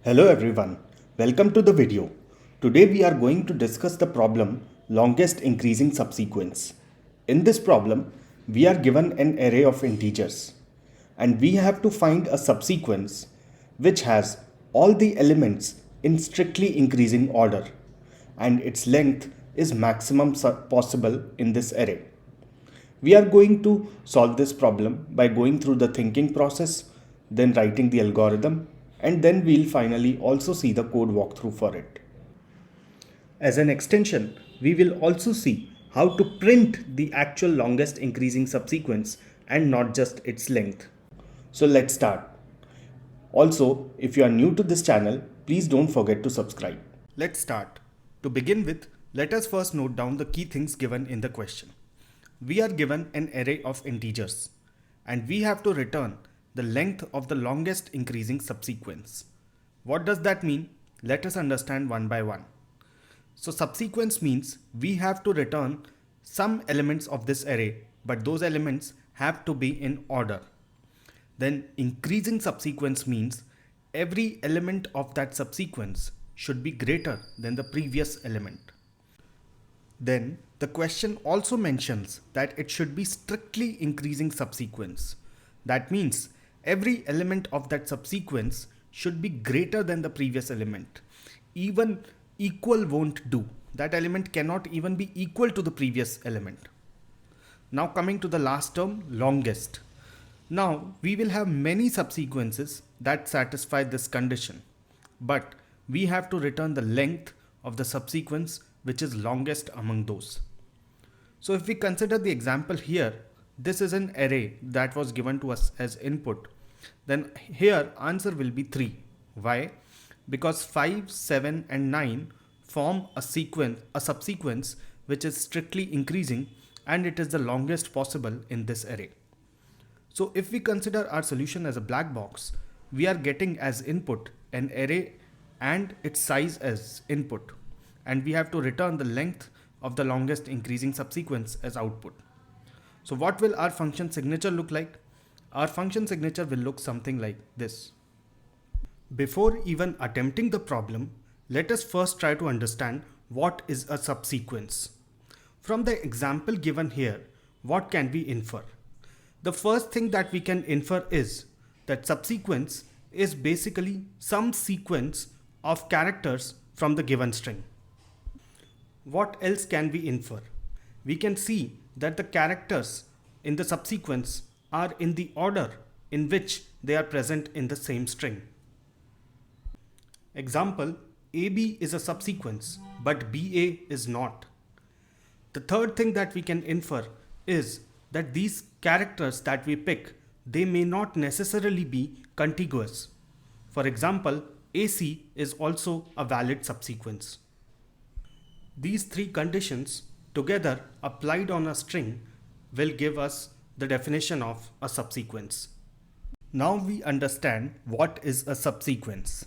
Hello everyone, welcome to the video. Today we are going to discuss the problem longest increasing subsequence. In this problem, we are given an array of integers and we have to find a subsequence which has all the elements in strictly increasing order and its length is maximum possible in this array. We are going to solve this problem by going through the thinking process, then writing the algorithm, and then we'll finally also see the code walkthrough for it. As an extension, we will also see how to print the actual longest increasing subsequence and not just its length. So let's start. Also, if you are new to this channel, please don't forget to subscribe. Let's start. To begin with, let us first note down the key things given in the question. We are given an array of integers and we have to return the length of the longest increasing subsequence. What does that mean? Let us understand one by one. So subsequence means we have to return some elements of this array, but those elements have to be in order. Then increasing subsequence means every element of that subsequence should be greater than the previous element. Then the question also mentions that it should be strictly increasing subsequence. That means every element of that subsequence should be greater than the previous element. Even equal won't do. That element cannot even be equal to the previous element. Now coming to the last term, longest. Now we will have many subsequences that satisfy this condition, but we have to return the length of the subsequence which is longest among those. So if we consider the example here, this is an array that was given to us as input. Then here answer will be 3. Why? Because 5, 7 and 9 form a subsequence which is strictly increasing and it is the longest possible in this array. So if we consider our solution as a black box, we are getting as input an array and its size as input, and we have to return the length of the longest increasing subsequence as output. So what will our function signature look like? Our function signature will look something like this. Before even attempting the problem, let us first try to understand what is a subsequence. From the example given here, what can we infer? The first thing that we can infer is that subsequence is basically some sequence of characters from the given string. What else can we infer? We can see that the characters in the subsequence are in the order in which they are present in the same string. Example, AB is a subsequence, but BA is not. The third thing that we can infer is that these characters that we pick, they may not necessarily be contiguous. For example, AC is also a valid subsequence. These three conditions together applied on a string will give us the definition of a subsequence. Now we understand what is a subsequence.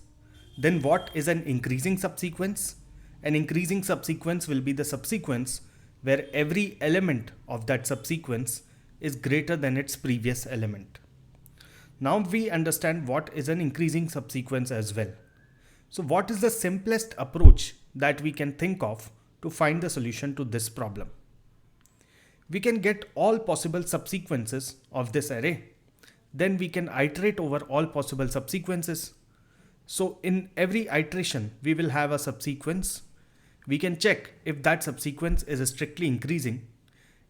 Then what is an increasing subsequence? An increasing subsequence will be the subsequence where every element of that subsequence is greater than its previous element. Now we understand what is an increasing subsequence as well. So what is the simplest approach that we can think of to find the solution to this problem? We can get all possible subsequences of this array. Then we can iterate over all possible subsequences. So in every iteration, we will have a subsequence. We can check if that subsequence is strictly increasing.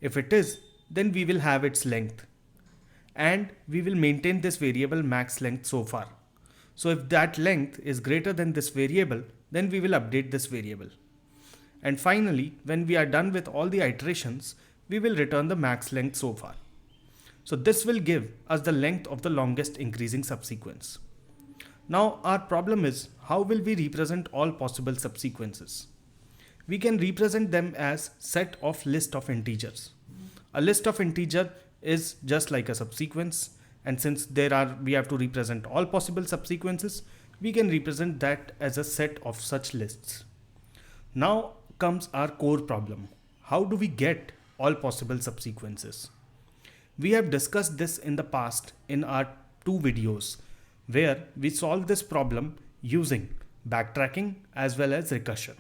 If it is, then we will have its length. And we will maintain this variable max length so far. So if that length is greater than this variable, then we will update this variable. And finally, when we are done with all the iterations, we will return the max length so far. So this will give us the length of the longest increasing subsequence. Now our problem is, how will we represent all possible subsequences? We can represent them as set of list of integers. A list of integer is just like a subsequence, and since we have to represent all possible subsequences, we can represent that as a set of such lists. Now comes our core problem. How do we get all possible subsequences? We have discussed this in the past in our 2 videos where we solved this problem using backtracking as well as recursion.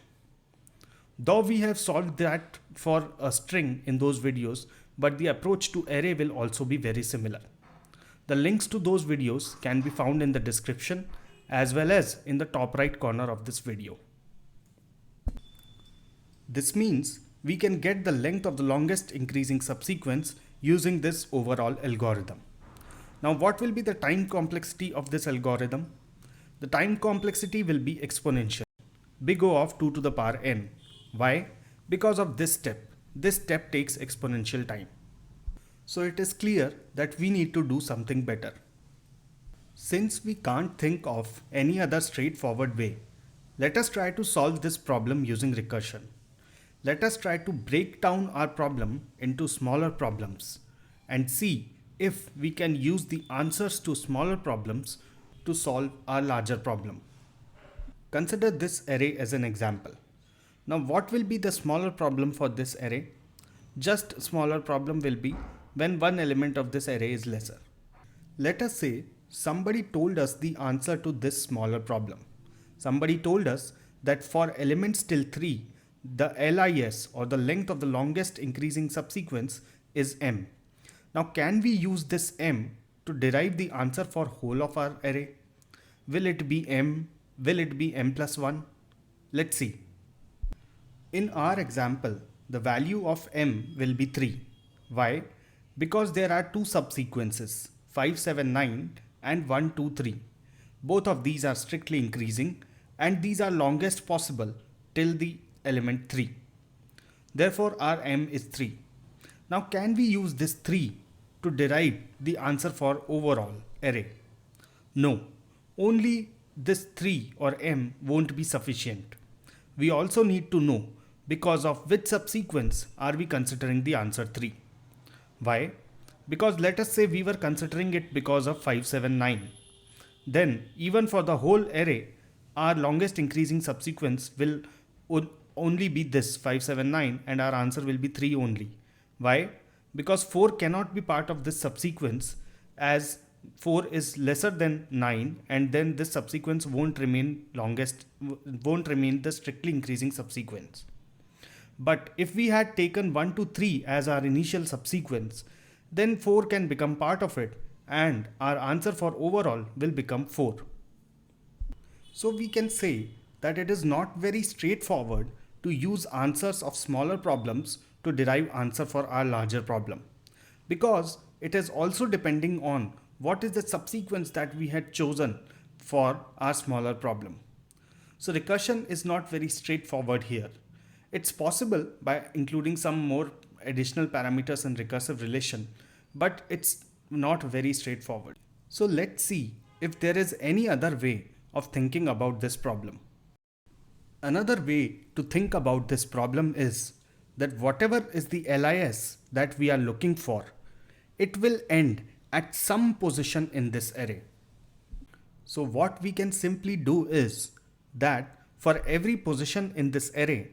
Though we have solved that for a string in those videos, but the approach to array will also be very similar. The links to those videos can be found in the description as well as in the top right corner of this video. This means we can get the length of the longest increasing subsequence using this overall algorithm. Now, what will be the time complexity of this algorithm? The time complexity will be exponential, big O of 2 to the power n. Why? Because of this step. This step takes exponential time. So it is clear that we need to do something better. Since we can't think of any other straightforward way, let us try to solve this problem using recursion. Let us try to break down our problem into smaller problems and see if we can use the answers to smaller problems to solve our larger problem. Consider this array as an example. Now, what will be the smaller problem for this array? Just smaller problem will be when one element of this array is lesser. Let us say somebody told us the answer to this smaller problem. Somebody told us that for elements till 3, the LIS or the length of the longest increasing subsequence is m. Now, can we use this m to derive the answer for whole of our array? Will it be m? Will it be m plus 1? Let's see. In our example, the value of m will be 3. Why? Because there are two subsequences, 5, 7, 9 and 1, 2, 3. Both of these are strictly increasing and these are longest possible till the element 3. Therefore, our m is 3. Now, can we use this 3 to derive the answer for overall array? No, only this 3 or m won't be sufficient. We also need to know because of which subsequence are we considering the answer 3. Why? Because let us say we were considering it because of 5, 7, 9. Then even for the whole array, our longest increasing subsequence will only be this 5, 7, 9 and our answer will be 3 only. Why? Because 4 cannot be part of this subsequence as 4 is lesser than 9 and then this subsequence won't remain the strictly increasing subsequence. But if we had taken 1 to 3 as our initial subsequence, then 4 can become part of it and our answer for overall will become 4. So we can say that it is not very straightforward to use answers of smaller problems to derive answer for our larger problem, because it is also depending on what is the subsequence that we had chosen for our smaller problem. So recursion is not very straightforward here. It's possible by including some more additional parameters in recursive relation, but it's not very straightforward. So let's see if there is any other way of thinking about this problem. Another way to think about this problem is that whatever is the LIS that we are looking for, it will end at some position in this array. So what we can simply do is that for every position in this array,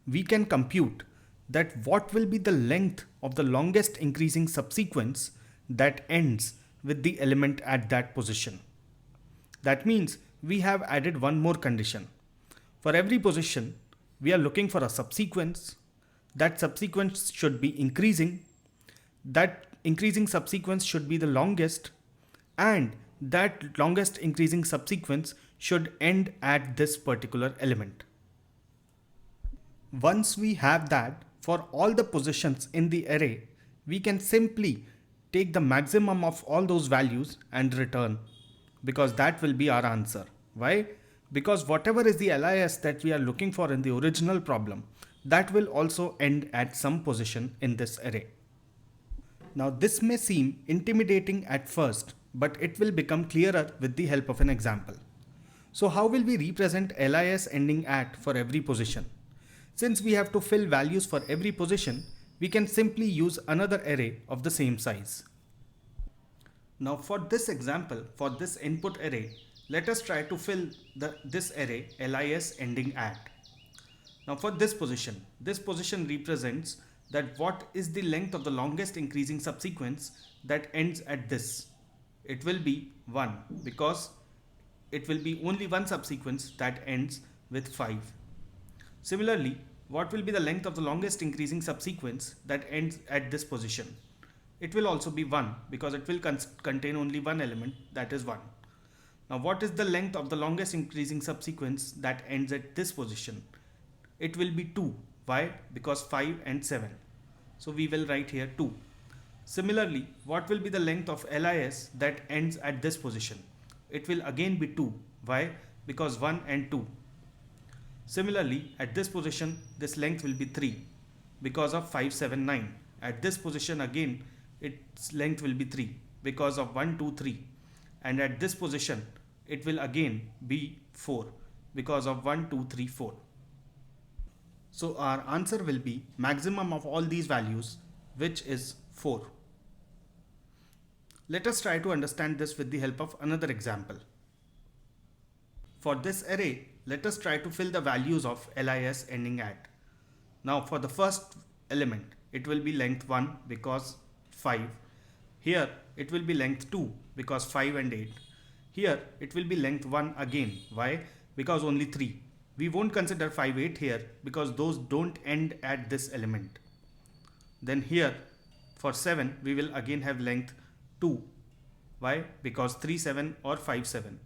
we can compute that what will be the length of the longest increasing subsequence that ends with the element at that position. That means we have added one more condition. For every position, we are looking for a subsequence. That subsequence should be increasing. That increasing subsequence should be the longest, and that longest increasing subsequence should end at this particular element. Once we have that for all the positions in the array, we can simply take the maximum of all those values and return, because that will be our answer. Why? Because whatever is the LIS that we are looking for in the original problem, that will also end at some position in this array. Now this may seem intimidating at first, but it will become clearer with the help of an example. So how will we represent LIS ending at for every position? Since we have to fill values for every position, we can simply use another array of the same size. Now for this example, for this input array, let us try to fill this array LIS ending at. Now for this position represents that what is the length of the longest increasing subsequence that ends at this. It will be 1, because it will be only one subsequence that ends with 5. Similarly, what will be the length of the longest increasing subsequence that ends at this position? It will also be 1 because it will contain only one element, that is 1. Now what is the length of the longest increasing subsequence that ends at this position? It will be 2. Why? Because 5 and 7. So we will write here 2. Similarly, what will be the length of LIS that ends at this position? It will again be 2. Why? Because 1 and 2. Similarly, at this position, this length will be 3 because of 5, 7, 9. At this position again, its length will be 3 because of 1, 2, 3. And at this position, it will again be 4 because of 1, 2, 3, 4. So our answer will be maximum of all these values, which is 4. Let us try to understand this with the help of another example. For this array, let us try to fill the values of LIS ending at. Now for the first element, it will be length 1 because 5. Here it will be length 2 because 5 and 8. Here it will be length 1 again. Why? Because only 3. We won't consider 5, 8 here because those don't end at this element. Then here for 7 we will again have length 2. Why? Because 3, 7 or 5, 7.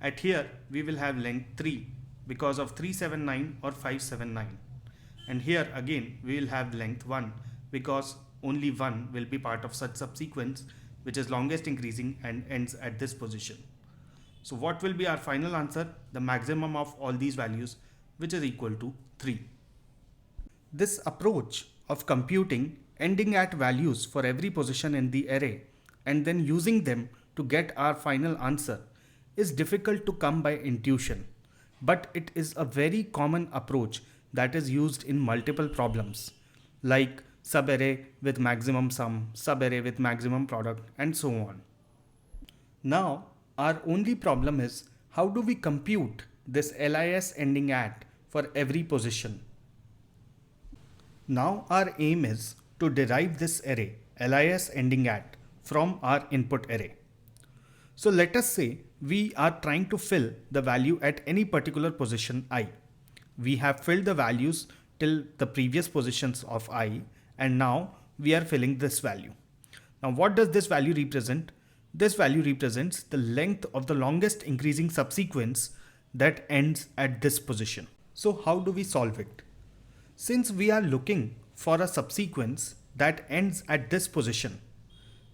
At here we will have length 3 because of 3, 7, 9 or 5, 7, 9. And here again we will have length 1 because only 1 will be part of such subsequence which is longest increasing and ends at this position. So what will be our final answer? The maximum of all these values, which is equal to 3. This approach of computing ending at values for every position in the array and then using them to get our final answer is difficult to come by intuition, but it is a very common approach that is used in multiple problems like subarray with maximum sum, subarray with maximum product, and so on. Now our only problem is how do we compute this LIS ending at for every position. Now our aim is to derive this array LIS ending at from our input array. So let us say we are trying to fill the value at any particular position I. We have filled the values till the previous positions of I, and now we are filling this value. Now what does this value represent? This value represents the length of the longest increasing subsequence that ends at this position. So how do we solve it? Since we are looking for a subsequence that ends at this position,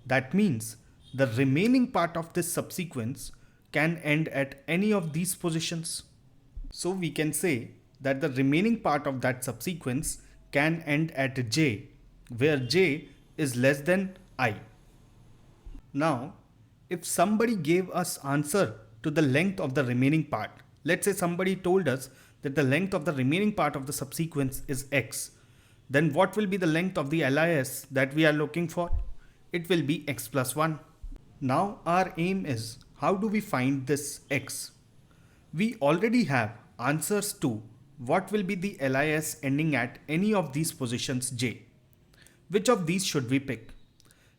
that means the remaining part of this subsequence can end at any of these positions. So we can say that the remaining part of that subsequence can end at j, where j is less than I. Now, if somebody gave us answer to the length of the remaining part, let's say somebody told us that the length of the remaining part of the subsequence is x, then what will be the length of the LIS that we are looking for? It will be x plus 1. Now our aim is how do we find this x? We already have answers to what will be the LIS ending at any of these positions j. Which of these should we pick?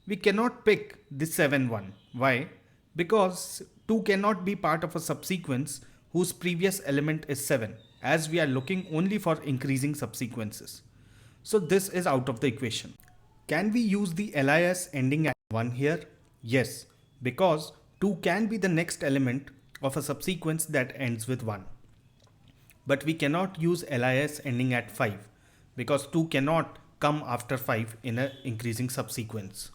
We cannot pick the 7 one. Why? Because 2 cannot be part of a subsequence whose previous element is 7, as we are looking only for increasing subsequences. So this is out of the equation. Can we use the LIS ending at 1 here? Yes, because 2 can be the next element of a subsequence that ends with 1. But we cannot use LIS ending at 5 because 2 cannot come after 5 in an increasing subsequence.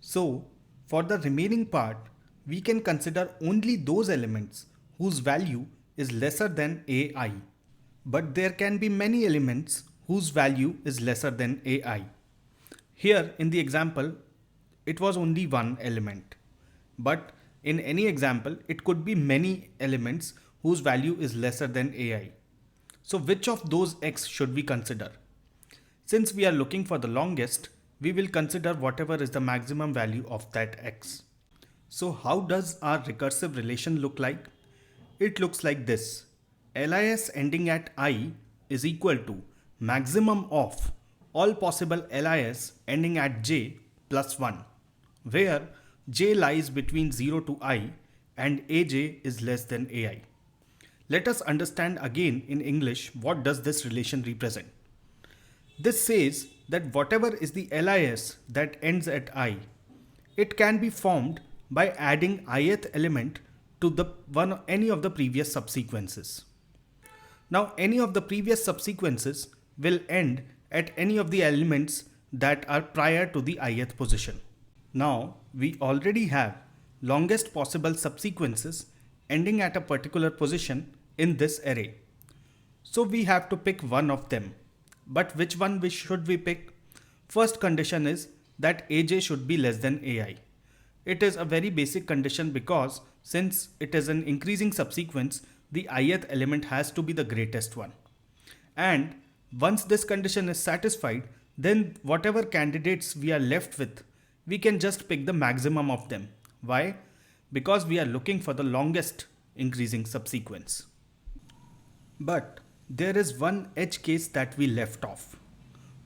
So for the remaining part, we can consider only those elements whose value is lesser than AI. But there can be many elements whose value is lesser than AI. Here in the example, it was only one element. But in any example, it could be many elements whose value is lesser than AI. So which of those x should we consider? Since we are looking for the longest, we will consider whatever is the maximum value of that x. So how does our recursive relation look like? It looks like this. LIS ending at I is equal to maximum of all possible LIS ending at j plus 1, where j lies between 0 to I and aj is less than ai. Let us understand again in English what does this relation represent. This says that whatever is the LIS that ends at I, it can be formed by adding ith element to any of the previous subsequences. Now any of the previous subsequences will end at any of the elements that are prior to the ith position. Now we already have longest possible subsequences ending at a particular position in this array. So we have to pick one of them. But which one should we pick? First condition is that aj should be less than ai. It is a very basic condition because since it is an increasing subsequence, the ith element has to be the greatest one. And once this condition is satisfied, then whatever candidates we are left with, we can just pick the maximum of them. Why? Because we are looking for the longest increasing subsequence. But there is one edge case that we left off.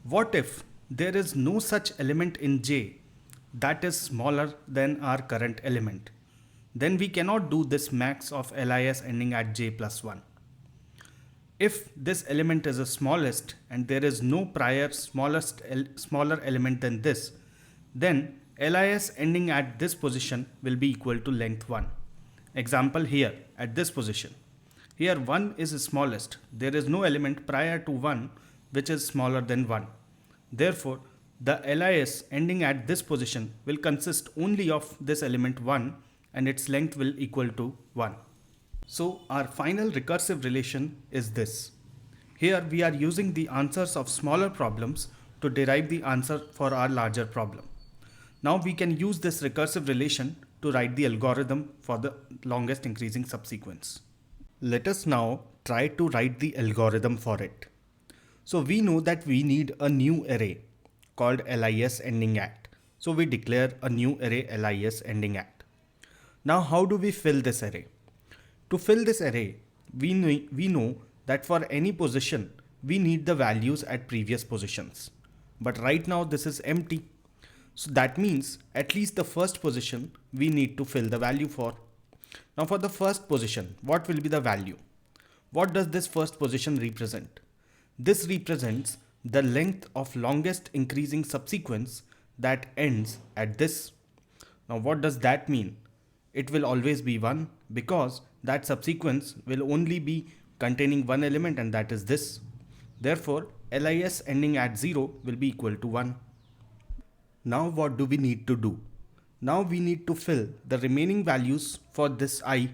What if there is no such element in J that is smaller than our current element? Then we cannot do this max of LIS ending at J plus 1. If this element is the smallest and there is no prior smaller element than this, then LIS ending at this position will be equal to length 1. Example here at this position. Here 1 is the smallest. There is no element prior to 1 which is smaller than 1. Therefore, the LIS ending at this position will consist only of this element 1 and its length will equal to 1. So our final recursive relation is this. Here we are using the answers of smaller problems to derive the answer for our larger problem. Now we can use this recursive relation to write the algorithm for the longest increasing subsequence. Let us now try to write the algorithm for it. So we know that we need a new array called LIS ending at. So we declare a new array LIS ending at. Now how do we fill this array? To fill this array, we know that for any position, we need the values at previous positions. But right now this is empty. So that means at least the first position we need to fill the value for. Now for the first position, what will be the value? What does this first position represent? This represents the length of longest increasing subsequence that ends at this. Now what does that mean? It will always be 1 because that subsequence will only be containing one element and that is this. Therefore, LIS ending at 0 will be equal to 1. Now what do we need to do? Now we need to fill the remaining values for this I.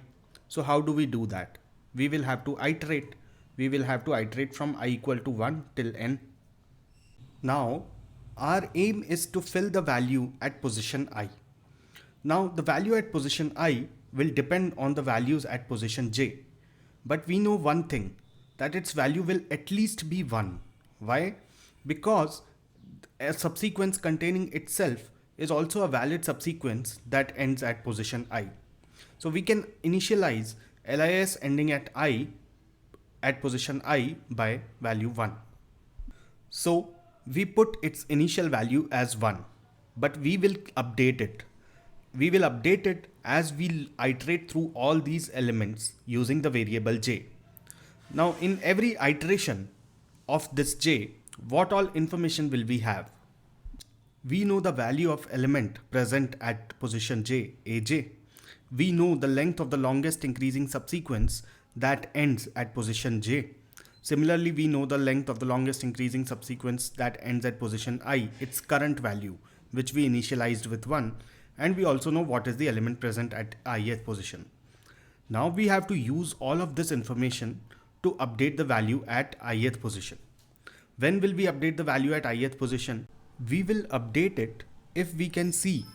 So how do we do that? We will have to iterate. We will have to iterate from I equal to 1 till n. Now our aim is to fill the value at position I. Now the value at position I will depend on the values at position j. But we know one thing, that its value will at least be 1. Why? Because a subsequence containing itself is also a valid subsequence that ends at position I. So we can initialize LIS ending at I at position I by value 1. So we put its initial value as 1, but we will update it. We will update it as we iterate through all these elements using the variable j. Now in every iteration of this j, what all information will we have? We know the value of element present at position j, aj. We know the length of the longest increasing subsequence that ends at position j. Similarly, we know the length of the longest increasing subsequence that ends at position I, its current value, which we initialized with 1. And we also know what is the element present at ith position. Now we have to use all of this information to update the value at ith position. When will we update the value at ith position? We will update it if we can see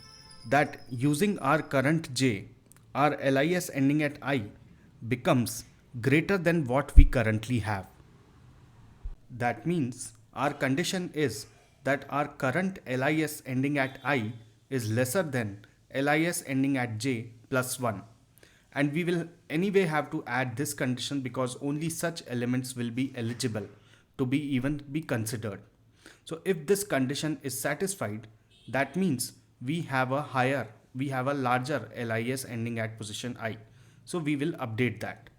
that using our current j, our LIS ending at I becomes greater than what we currently have. That means our condition is that our current LIS ending at I is lesser than LIS ending at j plus 1. And we will anyway have to add this condition because only such elements will be eligible to be considered. So if this condition is satisfied, that means we have a higher we have a larger LIS ending at position I. So we will update that.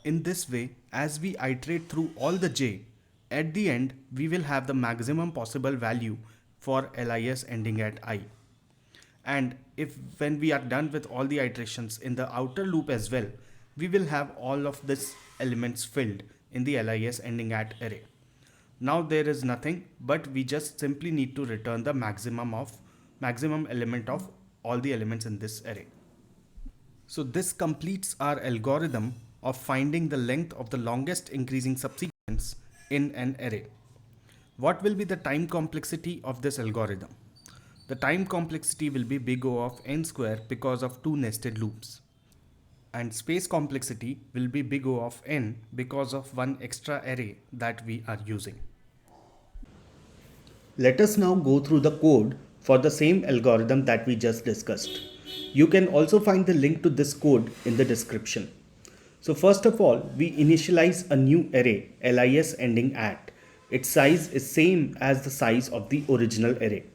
In this way, as we iterate through all the j, at the end we will have the maximum possible value for LIS ending at I. And if when we are done with all the iterations in the outer loop as well, we will have all of these elements filled in the LIS ending at array. Now there is nothing, but we just simply need to return the maximum element of all the elements in this array. So this completes our algorithm of finding the length of the longest increasing subsequence in an array. What will be the time complexity of this algorithm? The time complexity will be big O of n square because of two nested loops. And space complexity will be big O of n because of one extra array that we are using. Let us now go through the code for the same algorithm that we just discussed. You can also find the link to this code in the description. So first of all, we initialize a new array LIS ending at. Its size is same as the size of the original array.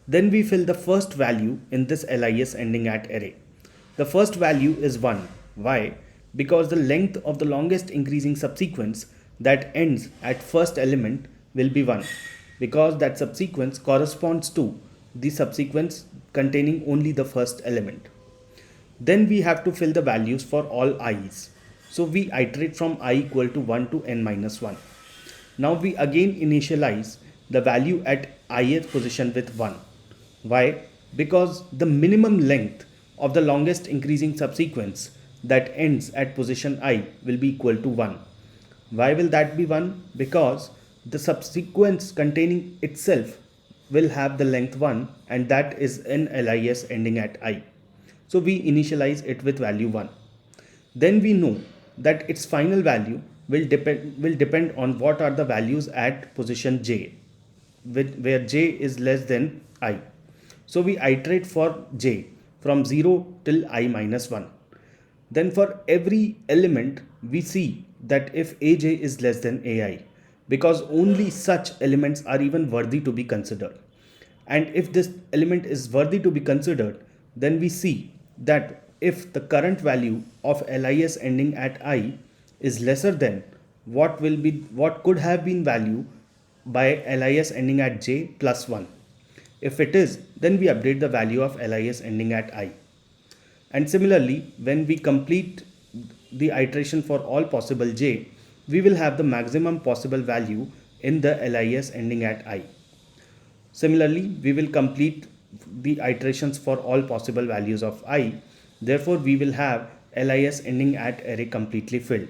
Then we fill the first value in this LIS ending at array. The first value is 1. Why? Because the length of the longest increasing subsequence that ends at first element will be 1. Because that subsequence corresponds to the subsequence containing only the first element. Then we have to fill the values for all i's. So we iterate from I equal to 1 to n minus 1. Now we again initialize the value at ith position with 1. Why? Because the minimum length of the longest increasing subsequence that ends at position I will be equal to 1. Why will that be 1? Because the subsequence containing itself will have the length 1, and that is an LIS ending at I. So we initialize it with value 1. Then we know that its final value will depend on what are the values at position j, where j is less than I. So we iterate for j from 0 till I minus 1. Then for every element we see that if aj is less than ai, because only such elements are even worthy to be considered. And if this element is worthy to be considered, then we see that if the current value of LIS ending at I is lesser than what could have been value by LIS ending at j plus 1. If it is, then we update the value of LIS ending at I. And similarly, when we complete the iteration for all possible j, we will have the maximum possible value in the LIS ending at I. Similarly, we will complete the iterations for all possible values of I. Therefore, we will have LIS ending at array completely filled.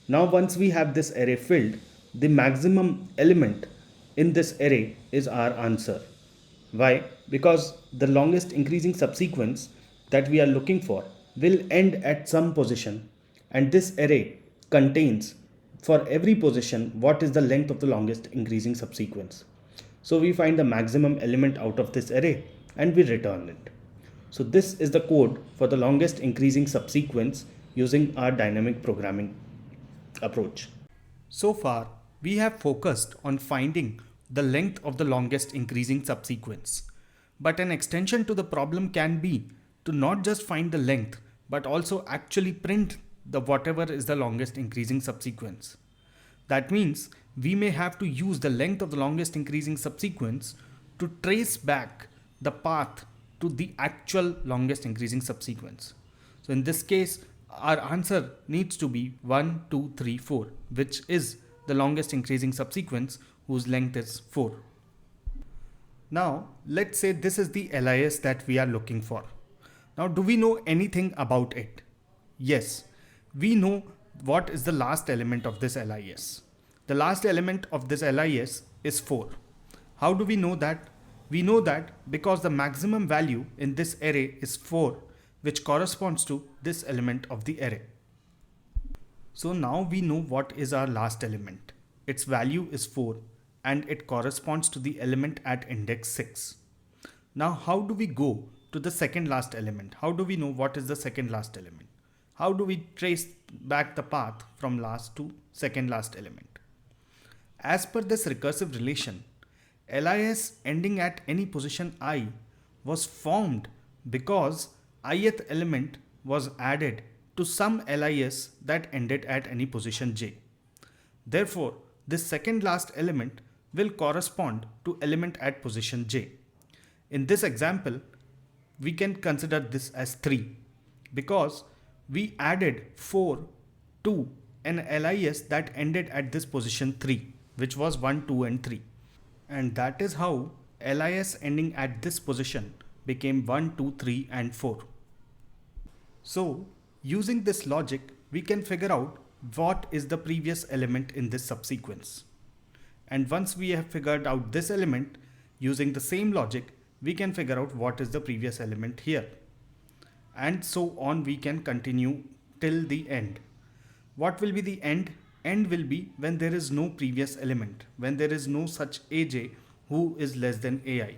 Now, once we have this array filled, the maximum element in this array is our answer. Why? Because the longest increasing subsequence that we are looking for will end at some position, and this array contains for every position what is the length of the longest increasing subsequence. So we find the maximum element out of this array and we return it. So this is the code for the longest increasing subsequence using our dynamic programming approach. So far, we have focused on finding the length of the longest increasing subsequence. But an extension to the problem can be to not just find the length, but also actually print the whatever is the longest increasing subsequence. That means we may have to use the length of the longest increasing subsequence to trace back the path to the actual longest increasing subsequence. So in this case, our answer needs to be 1, 2, 3, 4, which is the longest increasing subsequence whose length is 4. Now, let's say this is the LIS that we are looking for. Now, do we know anything about it? Yes, we know what is the last element of this LIS. The last element of this LIS is 4. How do we know that? We know that because the maximum value in this array is 4, which corresponds to this element of the array. So now we know what is our last element. Its value is 4 and it corresponds to the element at index 6. Now how do we go to the second last element? How do we know what is the second last element? How do we trace back the path from last to second last element? As per this recursive relation, LIS ending at any position I was formed because ith element was added to some LIS that ended at any position j. Therefore, this second last element will correspond to element at position j. In this example, we can consider this as 3 because we added 4 to an LIS that ended at this position 3, which was 1, 2 and 3. And that is how LIS ending at this position became 1, 2, 3 and 4. So using this logic, we can figure out what is the previous element in this subsequence. And once we have figured out this element, using the same logic, we can figure out what is the previous element here. And so on we can continue till the end. What will be the end? End will be when there is no previous element, when there is no such aj who is less than ai.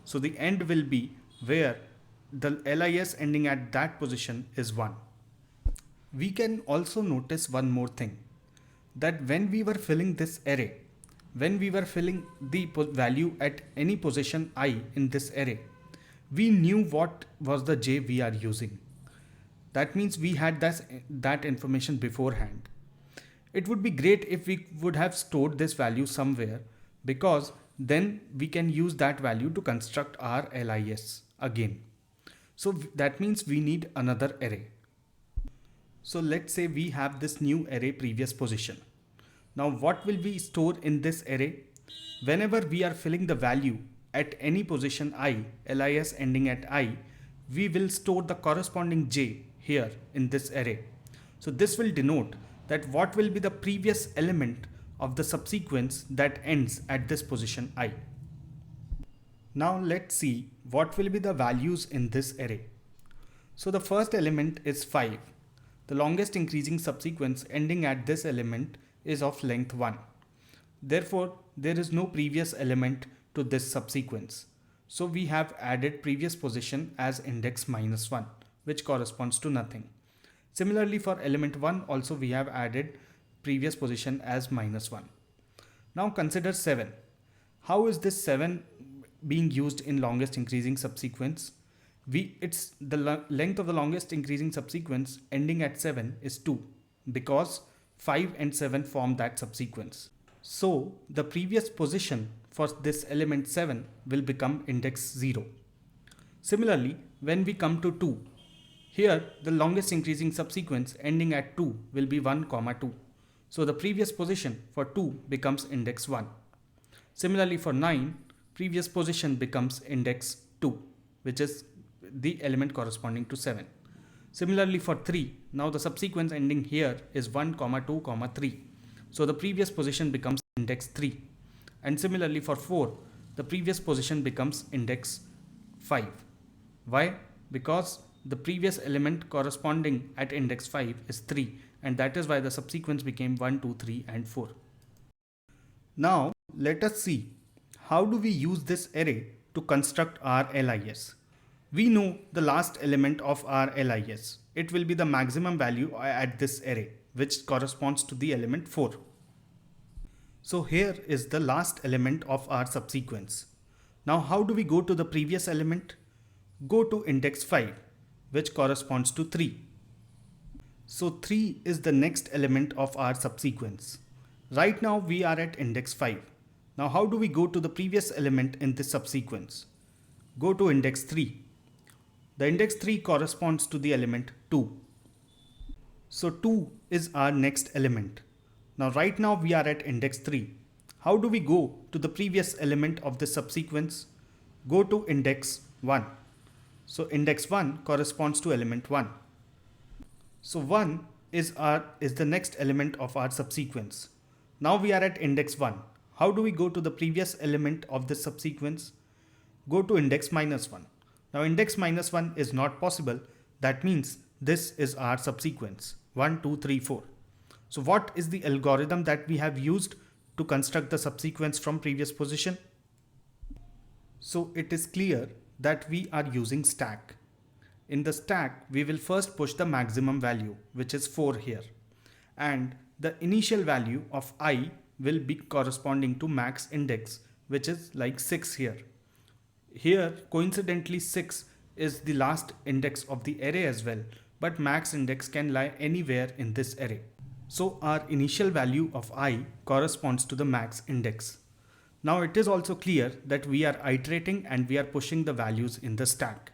So the end will be where the LIS ending at that position is 1. We can also notice one more thing, that when we were filling this array, when we were filling the value at any position I in this array, we knew what was the j we are using. That means we had that information beforehand. It would be great if we would have stored this value somewhere, because then we can use that value to construct our LIS again. So that means we need another array. So let's say we have this new array previous position. Now what will we store in this array? Whenever we are filling the value at any position I, LIS ending at I, we will store the corresponding j here in this array. So this will denote that what will be the previous element of the subsequence that ends at this position I. Now let's see what will be the values in this array. So the first element is 5. The longest increasing subsequence ending at this element is of length 1. Therefore, there is no previous element to this subsequence. So we have added previous position as index -1, which corresponds to nothing. Similarly, for element 1 also we have added previous position as -1. Now consider 7. How is this 7 being used in longest increasing subsequence? It's the length of the longest increasing subsequence ending at 7 is 2, because 5 and 7 form that subsequence. So the previous position for this element 7 will become index 0. Similarly, when we come to 2, here the longest increasing subsequence ending at 2 will be 1, 2. So the previous position for 2 becomes index 1. Similarly for 9, previous position becomes index 2, which is the element corresponding to 7. Similarly for 3, now the subsequence ending here is 1, 2, 3. So the previous position becomes index 3. And similarly for 4, the previous position becomes index 5. Why? Because the previous element corresponding at index 5 is 3, and that is why the subsequence became 1, 2, 3 and 4. Now let us see how do we use this array to construct our LIS. We know the last element of our LIS. It will be the maximum value at this array, which corresponds to the element 4. So here is the last element of our subsequence. Now how do we go to the previous element? Go to index 5, which corresponds to 3. So 3 is the next element of our subsequence. Right now we are at index 5. Now how do we go to the previous element in this subsequence? Go to index 3. The index 3 corresponds to the element 2. So 2 is our next element. Now right now we are at index 3. How do we go to the previous element of the subsequence? Go to index 1. So index 1 corresponds to element 1. So 1 is the next element of our subsequence. Now we are at index 1. How do we go to the previous element of this subsequence? Go to index -1. Now index -1 is not possible. That means this is our subsequence 1, 2, 3, 4. So what is the algorithm that we have used to construct the subsequence from previous position? So it is clear that we are using stack. In the stack, we will first push the maximum value, which is 4 here. And the initial value of I will be corresponding to max index, which is like 6 here. Here, coincidentally 6 is the last index of the array as well, but max index can lie anywhere in this array. So our initial value of I corresponds to the max index. Now it is also clear that we are iterating and we are pushing the values in the stack.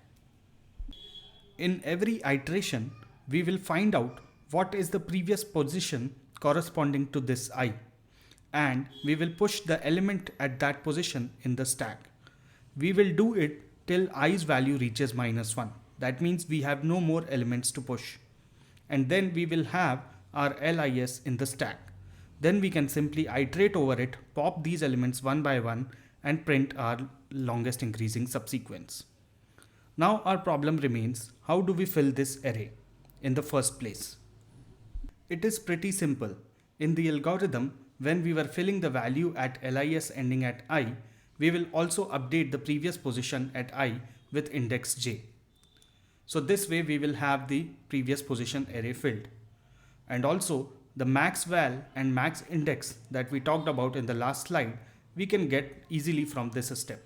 In every iteration, we will find out what is the previous position corresponding to this I, and we will push the element at that position in the stack. We will do it till i's value reaches -1. That means we have no more elements to push. And then we will have our LIS in the stack. Then we can simply iterate over it, pop these elements one by one, and print our longest increasing subsequence. Now our problem remains, how do we fill this array in the first place? It is pretty simple. In the algorithm, when we were filling the value at LIS ending at I, we will also update the previous position at I with index j. So this way we will have the previous position array filled. And also the max val and max index that we talked about in the last slide, we can get easily from this step.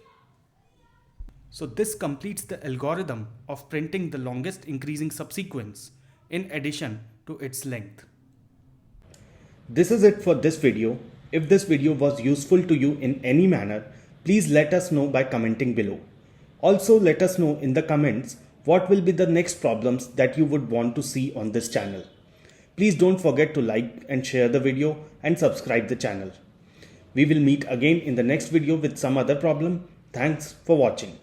So this completes the algorithm of printing the longest increasing subsequence in addition to its length. This is it for this video. If this video was useful to you in any manner, please let us know by commenting below. Also let us know in the comments what will be the next problems that you would want to see on this channel. Please don't forget to like and share the video and subscribe the channel. We will meet again in the next video with some other problem. Thanks for watching.